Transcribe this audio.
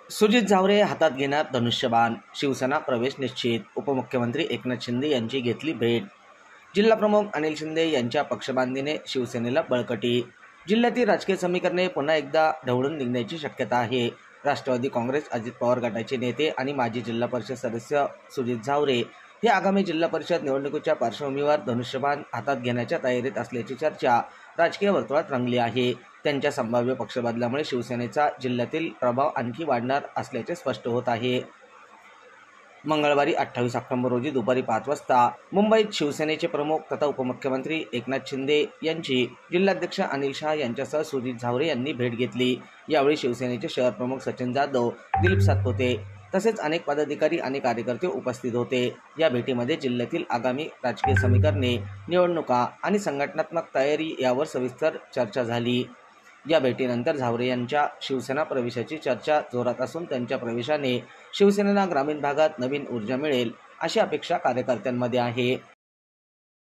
सुजित झावरे हातात घेणार धनुष्यबाण, शिवसेना प्रवेश निश्चित. उपमुख्यमंत्री एकनाथ शिंदे यांची घेतली भेट. जिल्हाप्रमुख अनिल शिंदे यांच्या पक्षबांधीने शिवसेनेला बळकटी. जिल्ह्यातील राजकीय समीकरणे पुन्हा एकदा ढवळून निघण्याची शक्यता आहे. राष्ट्रवादी काँग्रेस अजित पवार गटाचे नेते आणि माजी जिल्हा परिषद सदस्य सुजित झावरे हे आगामी जिल्हा परिषद निवडणुकीच्या पार्श्वभूमीवर धनुष्यबाण हातात घेण्याच्या तयारीत असल्याची चर्चा राजकीय वर्तुळात रंगली आहे. त्यांच्या संभाव्य पक्षबदलामुळे शिवसेनेचा जिल्ह्यातील प्रभाव आणखी वाढणार असल्याचे स्पष्ट होत आहे. मंगळवारी 28 ऑक्टोबर रोजी दुपारी 5 वाजता मुंबईत शिवसेनेचे प्रमुख तथा उपमुख्यमंत्री एकनाथ शिंदे यांची जिल्हाध्यक्ष अनिल शहा यांच्यासह सुजित झावरे यांनी भेट घेतली. यावेळी शिवसेनेचे शहर प्रमुख सचिन जाधव, दिलीप सातपुते तसेच अनेक पदाधिकारी आणि कार्यकर्ते उपस्थित होते. या भेटीमध्ये जिल्ह्यातील आगामी राजकीय समीकरणे, निवडणुका आणि संघटनात्मक तयारी यावर सविस्तर चर्चा झाली. या भेटीनंतर झावरे यांच्या शिवसेना प्रवेशाची चर्चा जोरात असून त्यांच्या प्रवेशाने शिवसेनेला ग्रामीण भागात नवीन ऊर्जा मिळेल अशी अपेक्षा कार्यकर्त्यांमध्ये आहे.